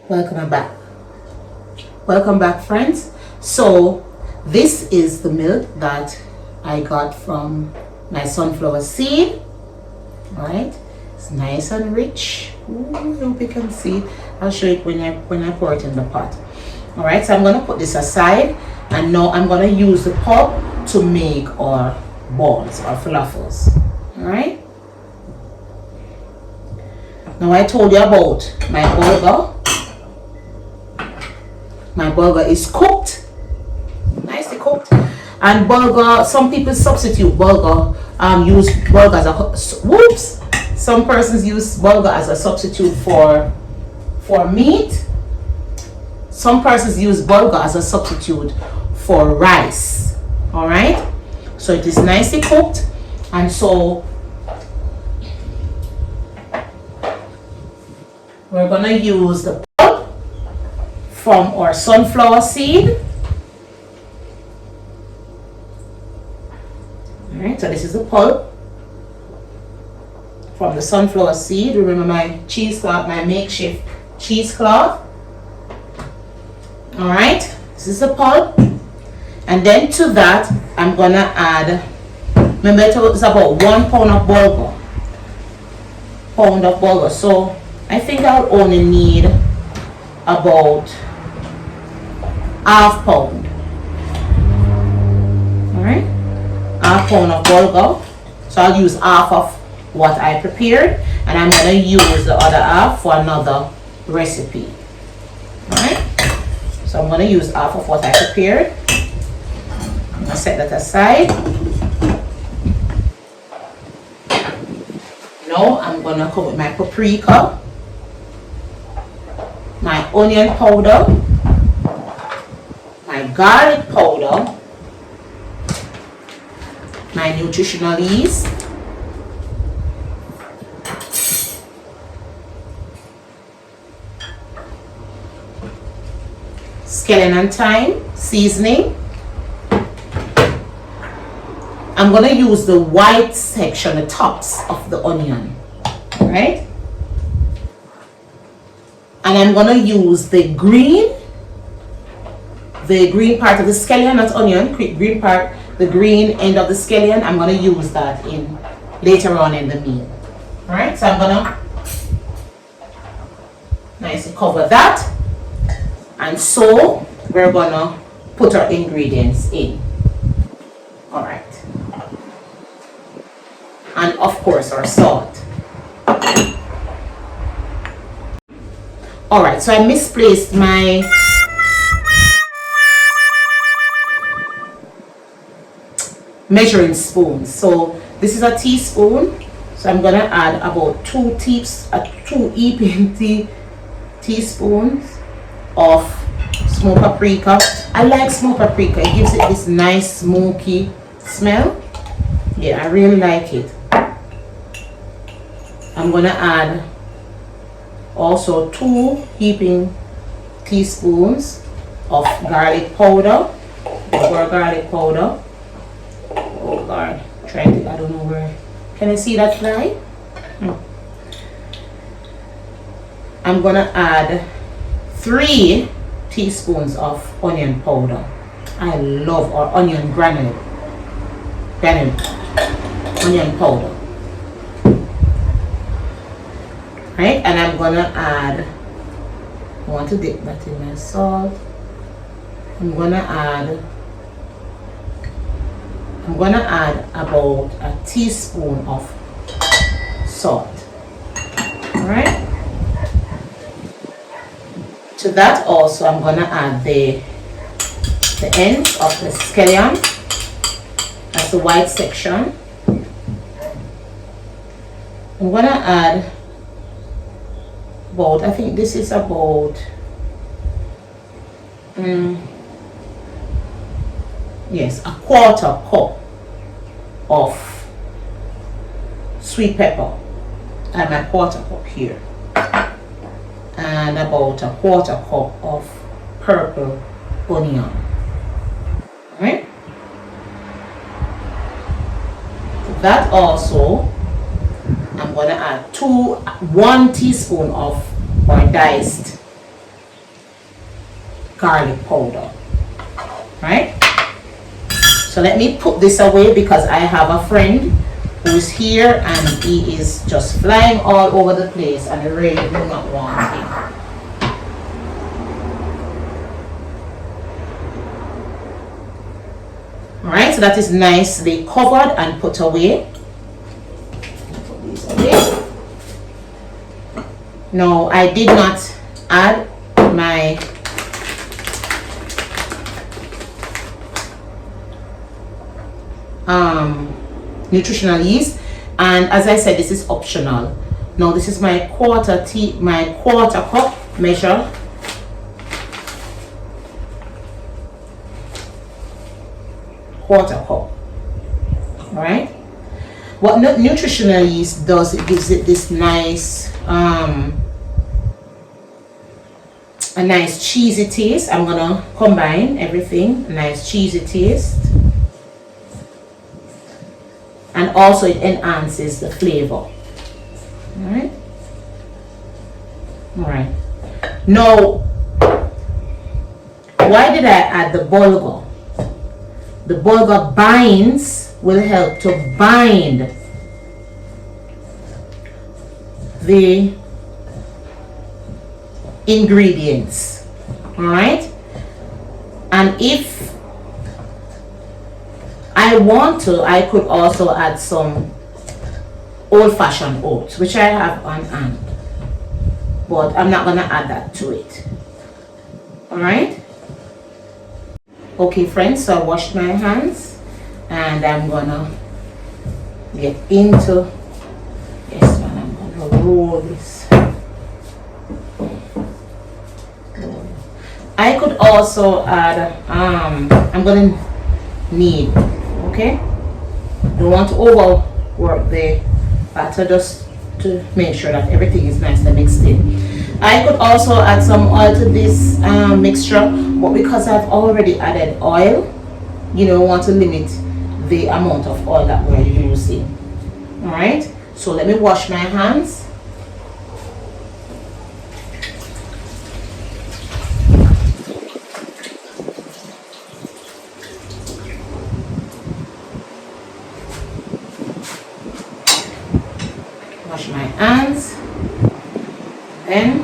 Welcome back. Welcome back, friends. So this is the milk that I got from my sunflower seed. All right, it's nice and rich. Ooh, I hope you can see. I'll show it when I pour it in the pot. All right, so I'm gonna put this aside, and now I'm gonna use the pot to make our balls or falafels. All right. Now I told you about my burger. My burger is cooked, nicely cooked. And burger, some people substitute burger, use burger as a, whoops. Some persons use burger as a substitute for meat. Some persons use burger as a substitute for rice. All right. So it is nicely cooked, and so we're gonna use the pulp from our sunflower seed. Alright, so this is the pulp from the sunflower seed. Remember my cheesecloth, my makeshift cheesecloth. Alright, this is the pulp. And then to that, I'm gonna add, remember it's about 1 pound of bulgur. So I think I'll only need about half pound. Alright, half pound of bulgur. So I'll use half of what I prepared, and I'm going to use the other half for another recipe. Alright, so I'm going to use half of what I prepared. I'm going to set that aside. Now I'm going to come with my paprika, my onion powder, my garlic powder, my nutritional yeast, scallion and thyme seasoning. I'm going to use the white section, the tops of the onion, right? And I'm going to use the green part of the scallion, not onion, green part, the green end of the scallion. I'm going to use that in later on in the meal. All right, so I'm going to nicely cover that. And so we're going to put our ingredients in. All right. And of course our salt. All right, so I misplaced my measuring spoon. So this is a teaspoon. So I'm gonna add about 2 heaping teaspoons of smoked paprika. I like smoked paprika. It gives it this nice smoky smell. Yeah, I really like it. I'm gonna add also 2 heaping teaspoons of garlic powder, or garlic powder. Oh God, I don't know where. Can I see that fly? I'm gonna add 3 teaspoons of onion powder. I love our onion granule onion powder. Right, and I'm gonna add, I want to dip that in my salt. I'm gonna add about a teaspoon of salt. All right. To that also, I'm gonna add the ends of the scallion. That's the white section. I'm gonna add about, I think this is about yes, a 1/4 cup of sweet pepper. I have my 1/4 cup here, and about a 1/4 cup of purple onion. All right. To that also, I'm gonna add 1 teaspoon of our diced garlic powder. Right? So let me put this away because I have a friend who's here and he is just flying all over the place and I really do not want him. Alright, so that is nicely covered and put away. Put these away. Now I did not add my nutritional yeast, and as I said, this is optional. Now this is my quarter cup measure. Quarter cup. All right. What nutritional yeast does, it gives it this nice a nice cheesy taste. I'm gonna combine everything. A nice cheesy taste. And also it enhances the flavor. Alright. Alright. Now, why did I add the bulgur? The bulgur binds, will help to bind the ingredients. Alright. And if I want to, I could also add some old-fashioned oats, which I have on hand, but I'm not gonna add that to it. All right. Okay, friends. So I washed my hands, and I'm gonna get into this one. I'm gonna roll this. I could also add. I'm gonna knead. Okay, don't want to overwork the batter, just to make sure that everything is nicely mixed in. I could also add some oil to this mixture, but because I've already added oil, you know, I want to limit the amount of oil that we're using. All right, so let me wash my hands. Wash my hands, then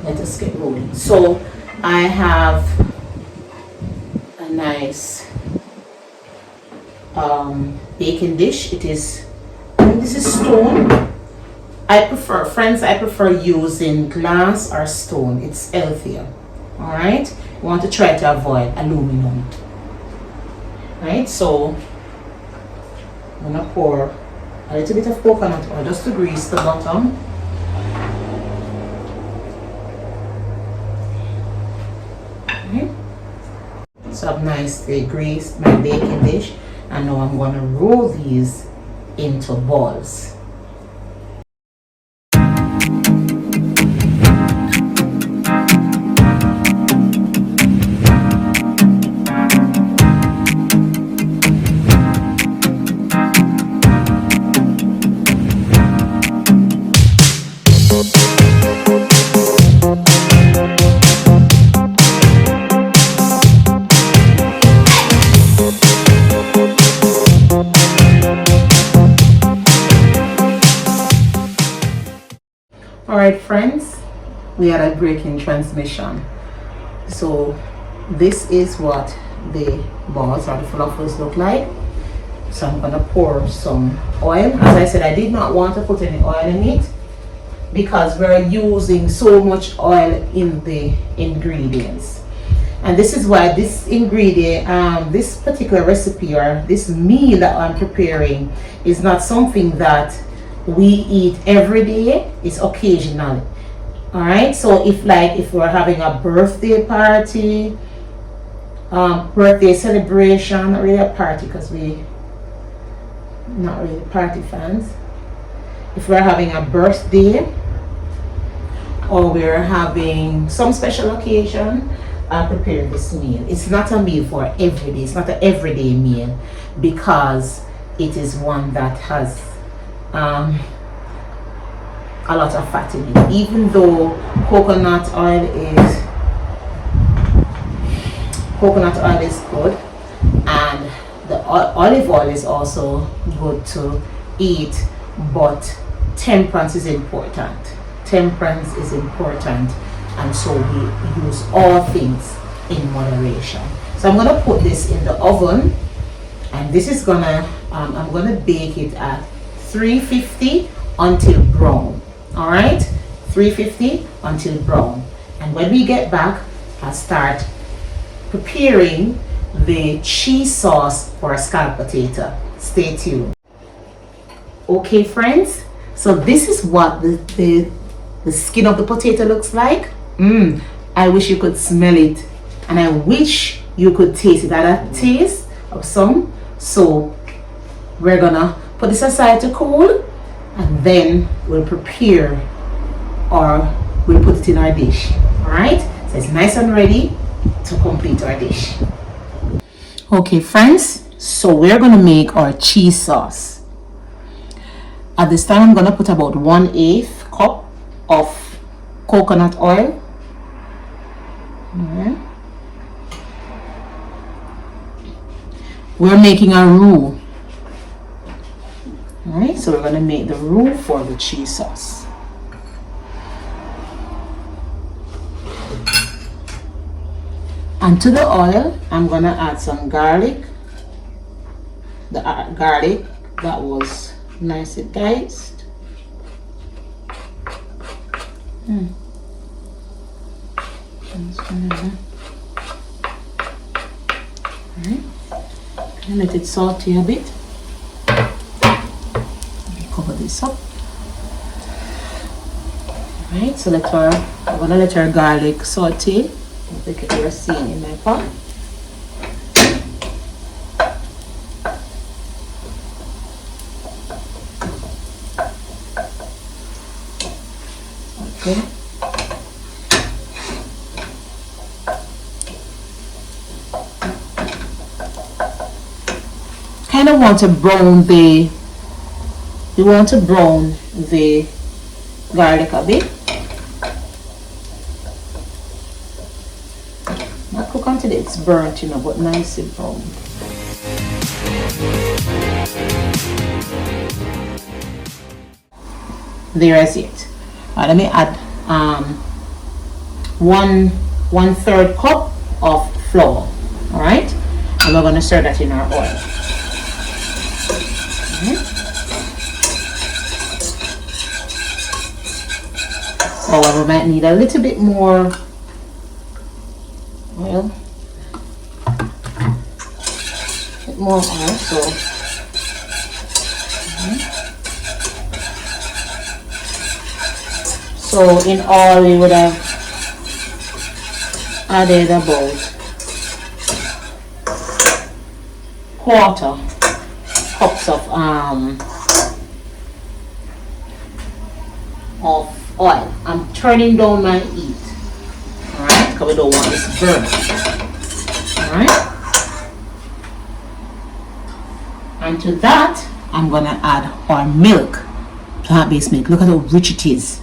let us get rolling. So I have a nice baking dish. This is stone. I prefer using glass or stone. It's healthier. All right, you want to try to avoid aluminum. Right, so I'm gonna pour a little bit of coconut oil just to grease the bottom. Okay. So I've nicely greased my baking dish, and now I'm gonna roll these into balls. Alright friends, we had a break in transmission. So this is what the balls or the fluffers look like. So I'm gonna pour some oil. As I said, I did not want to put any oil in it because we're using so much oil in the ingredients. And this is why this ingredient, this particular recipe or this meal that I'm preparing is not something that we eat every day. It's occasional. All right, so if we're having a birthday party, birthday celebration, not really a party because we not really party fans. If we're having a birthday or we're having some special occasion, I prepare this meal. It's not a meal for every day. It's not an everyday meal because it is one that has a lot of fat in it. Even though coconut oil is good, and the olive oil is also good to eat, but temperance is important. Temperance is important, and so we use all things in moderation. So I'm gonna put this in the oven, and this is gonna I'm gonna bake it at 350 until brown. All right, 350 until brown. And when we get back, I'll start preparing the cheese sauce for a scalloped potato. Stay tuned. Okay, friends, so this is what the skin of the potato looks like. I wish you could smell it, and I wish you could taste it. I had a taste of some. So we're gonna put this aside to cool, and then we'll prepare, or we'll put it in our dish. All right, so it's nice and ready to complete our dish. Okay, friends, so we're gonna make our cheese sauce. At this time, I'm gonna put about 1/8 cup of coconut oil. Right. We're making a roux. All right, so we're gonna make the roux for the cheese sauce. And to the oil, I'm gonna add some garlic. The garlic that was nicely diced. Alright, and let it saute a bit. Cover this up. Alright, so I'm gonna let our garlic saute. Like you're seeing in my pot. Okay. Kind of want to brown the garlic a bit. Not cook until it's burnt, but nice and brown. There is it. Let me add 1/3 cup of flour. All right, and we're going to stir that in our oil. Or we might need a little bit more oil. More oil, so in all we would have added about 1/4 cups of oil. I'm turning down my heat, all right, because we don't want this burnt. All right, and to that I'm gonna add our milk, plant-based milk. Look at how rich it is.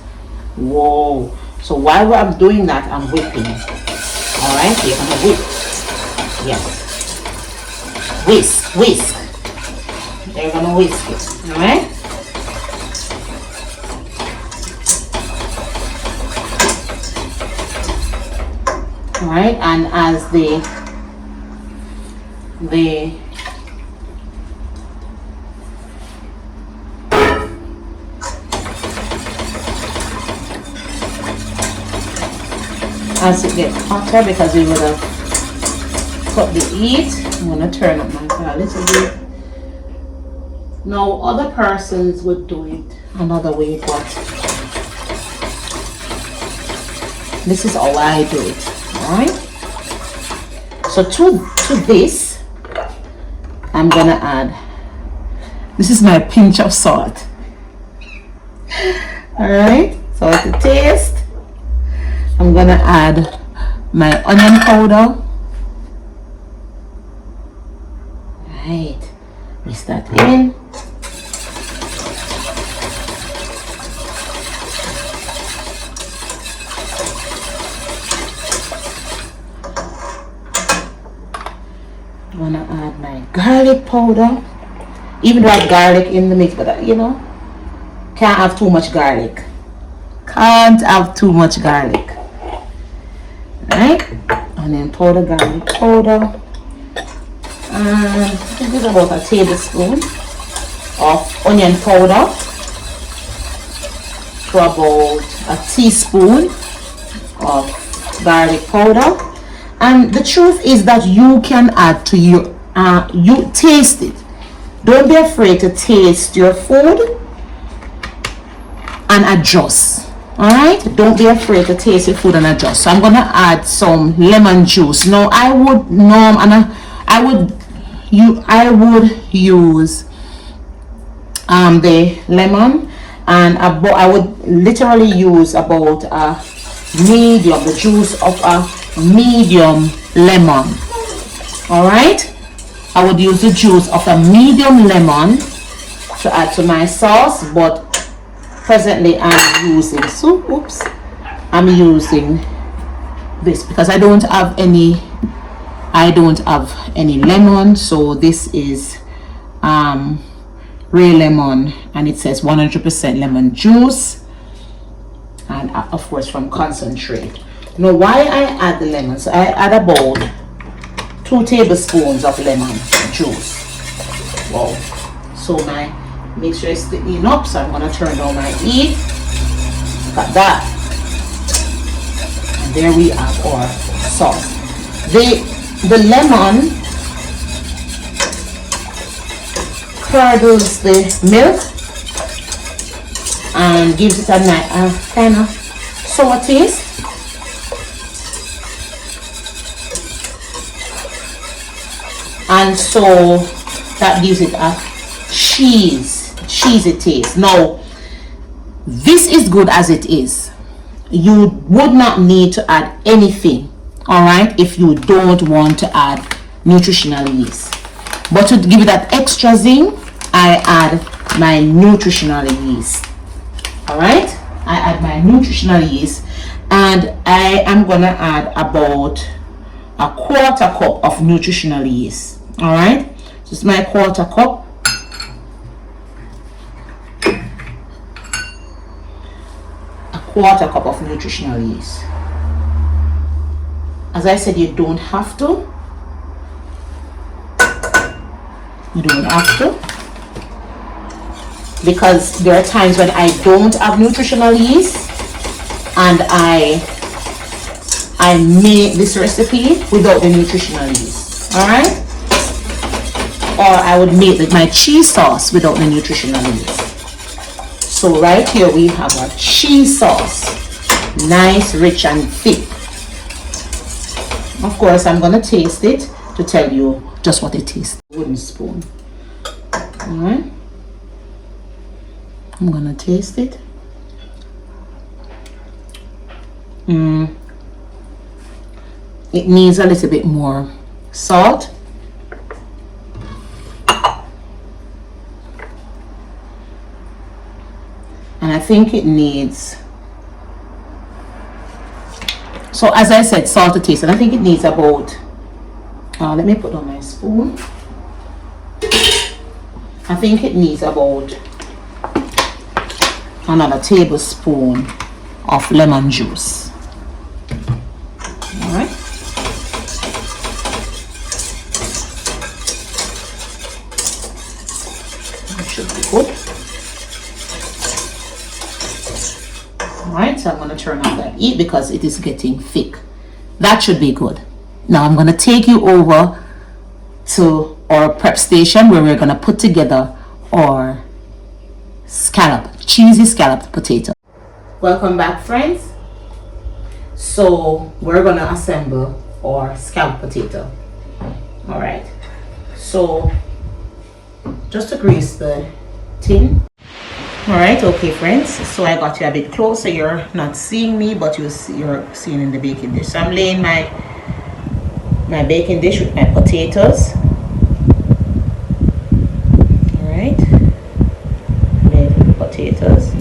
Whoa. So while I'm doing that, I'm whipping. All right, you're gonna whip. Yes. Whisk. You're gonna whisk it. All right. All right, and as it gets hotter, because we would have cut the heat, I'm going to turn up my fire a little bit. Now, other persons would do it another way, but this is how I do it. Alright? So to this, I'm going to add, this is my pinch of salt. Alright? So to taste, I'm gonna add my onion powder. Right, mix that in. I'm gonna add my garlic powder. Even though I have garlic in the mix, but you know, can't have too much garlic. Can't have too much garlic. Right? And then powder garlic powder. And I think it's about a tablespoon of onion powder to about a teaspoon of garlic powder. And the truth is that you can add to your you taste it. Don't be afraid to taste your food and adjust. Alright, don't be afraid to taste your food and adjust. So I'm gonna add some lemon juice. Now I would use the lemon, and I would literally use about the juice of a medium lemon. Alright, I would use the juice of a medium lemon to add to my sauce, but presently I'm using this because I don't have any lemon. So this is real lemon, and it says 100% lemon juice, and of course from concentrate. Now why I add the lemon? So I add about 2 tablespoons of lemon juice. Wow. So my mixture is thickening up, so I'm going to turn down my heat. Look at that. And there we have our sauce. The lemon curdles the milk and gives it a nice kind of sour taste. And so that gives it a cheesy taste. Now this is good as it is. You would not need to add anything, all right, if you don't want to add nutritional yeast. But to give it that extra zing, I add my nutritional yeast. All right, I add my nutritional yeast, and I am gonna add about a 1/4 cup of nutritional yeast. All right, so it's my 1/4 cup. A 1/4 cup of nutritional yeast. As I said, you don't have to. You don't have to, because there are times when I don't have nutritional yeast and I make this recipe without the nutritional yeast. All right, or I would make my cheese sauce without the nutritional yeast. So right here we have a cheese sauce, nice, rich and thick. Of course, I'm gonna taste it to tell you just what it tastes. Wooden spoon. All right, I'm gonna taste it. It needs a little bit more salt. And I think it needs, so as I said, salt to taste, and I think it needs about, let me put on my spoon. I think it needs about another tablespoon of lemon juice. All right. That should be good. Alright, so I'm going to turn off that heat because it is getting thick. That should be good. Now I'm going to take you over to our prep station where we're going to put together our cheesy scalloped potato. Welcome back, friends. So we're going to assemble our scalloped potato. Alright, so just to grease the tin. Alright, okay friends, so I got you a bit closer. You're not seeing me, but you're seeing in the baking dish. So I'm laying my baking dish with my potatoes. Alright, laid with potatoes.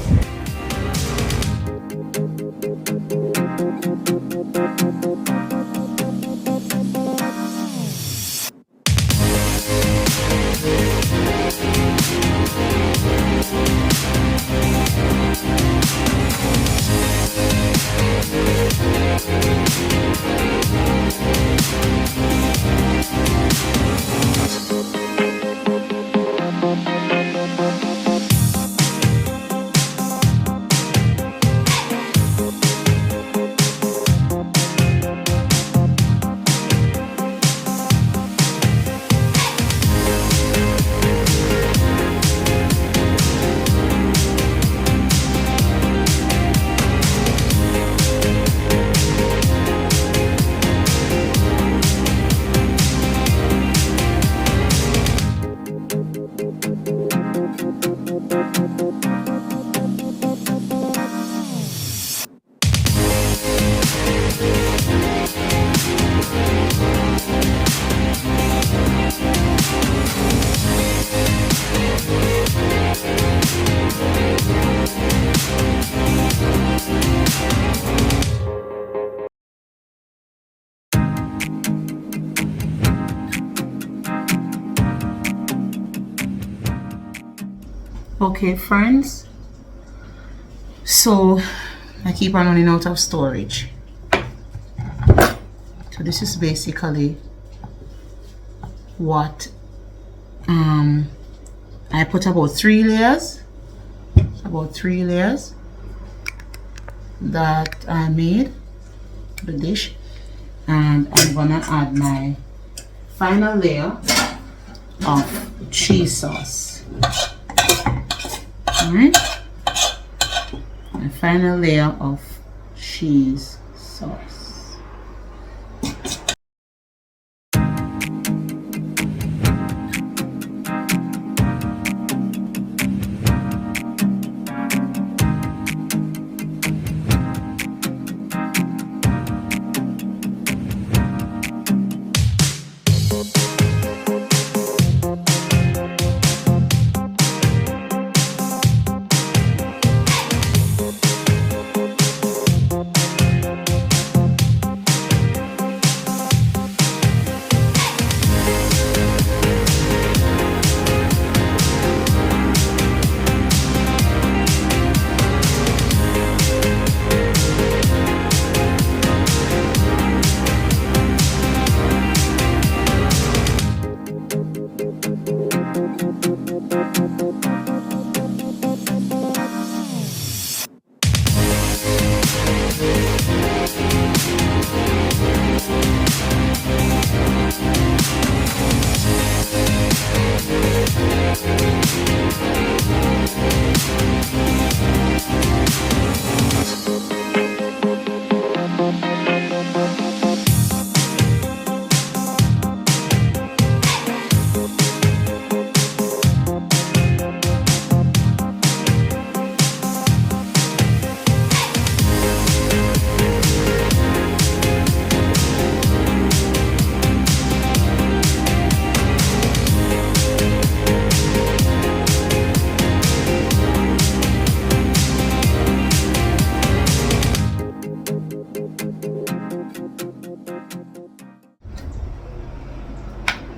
Okay, friends, so I keep on running out of storage. So this is basically what I put about 3 layers, that I made the dish, and I'm gonna add my final layer of cheese sauce. Alright, my final layer of cheese sauce.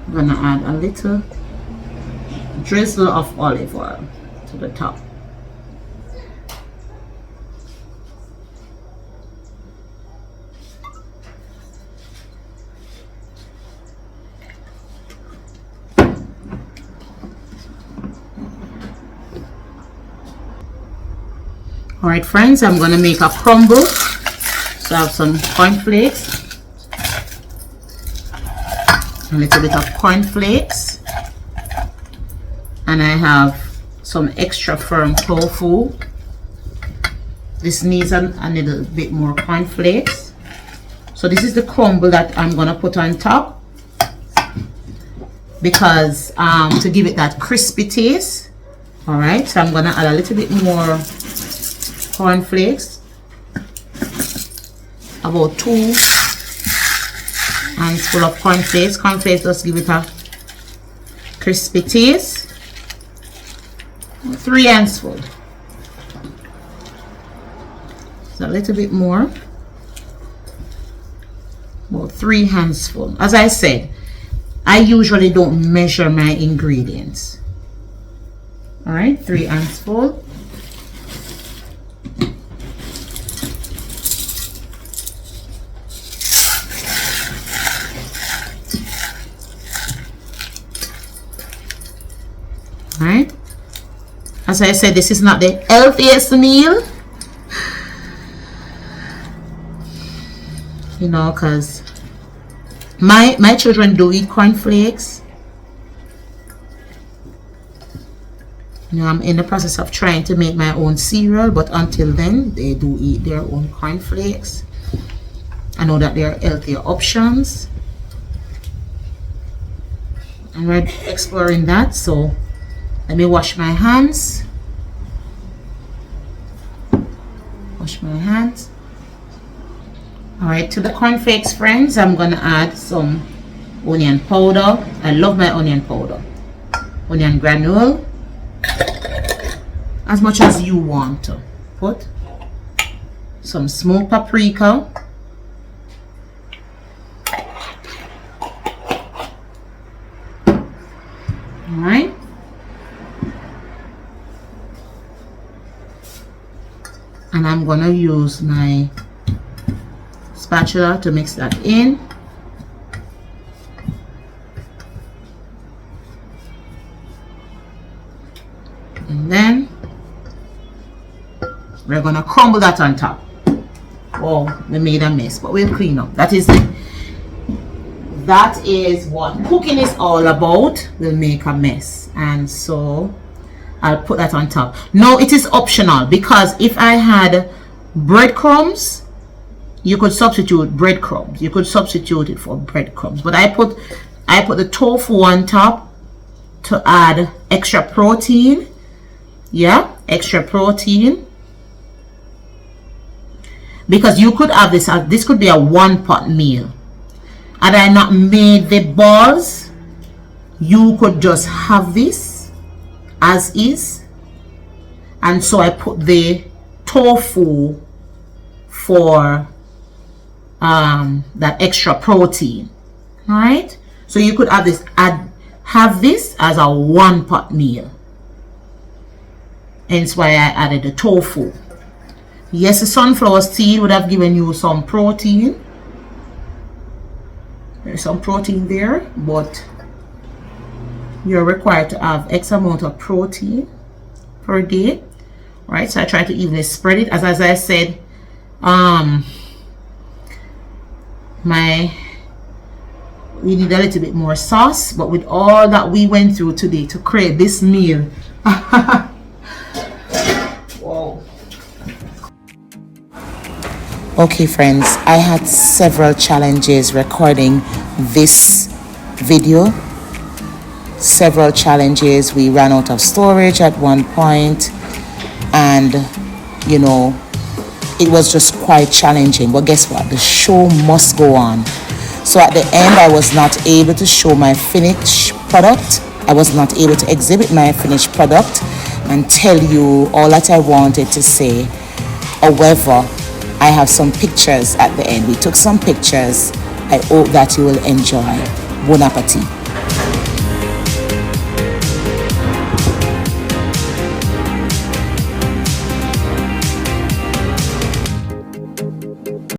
I'm gonna add a little drizzle of olive oil to the top. All right, friends, I'm gonna make a crumble. So I have some cornflakes, a little bit of cornflakes, and I have some extra firm tofu. This needs a little bit more cornflakes. So this is the crumble that I'm gonna put on top, because to give it that crispy taste. All right, so I'm gonna add a little bit more cornflakes, about 2 handfuls of cornflakes. Cornflakes just give it a crispy taste. 3 handfuls. So a little bit more, about 3 handfuls. As I said, I usually don't measure my ingredients. All right, 3 handfuls. Right, as I said, this is not the healthiest meal, you know, because my children do eat cornflakes. You know, I'm in the process of trying to make my own cereal, but until then they do eat their own cornflakes. I know that there are healthier options, and we're exploring that. So let me wash my hands. Wash my hands. All right, to the cornflakes, friends, I'm gonna add some onion powder. I love my onion powder. Onion granule, as much as you want to put. Some smoked paprika. All right. and I'm gonna use my spatula to mix that in. And then we're gonna crumble that on top. Oh, we made a mess, but we'll clean up. That is what cooking is all about. We'll make a mess, and so I'll put that on top. No, it is optional, because if I had breadcrumbs, you could substitute breadcrumbs. You could substitute it for breadcrumbs, but I put the tofu on top to add extra protein. Yeah, extra protein. Because you could have this could be a one-pot meal. Had I not made the balls, you could just have this as is. And so I put the tofu for that extra protein. All right, so you could have this as a one-pot meal. Hence why I added the tofu. Yes, the sunflower seed would have given you some protein. There's some protein there, but you're required to have X amount of protein per day. Right, so I try to evenly spread it. As I said, we need a little bit more sauce, but with all that we went through today to create this meal. Wow. Okay friends, I had several challenges recording this video. Several challenges. We ran out of storage at one point, and you know, it was just quite challenging. But guess what? The show must go on. So at the end, I was not able to show my finished product. I was not able to exhibit my finished product and tell you all that I wanted to say. However, I have some pictures at the end. We took some pictures. I hope that you will enjoy. Bon appetit.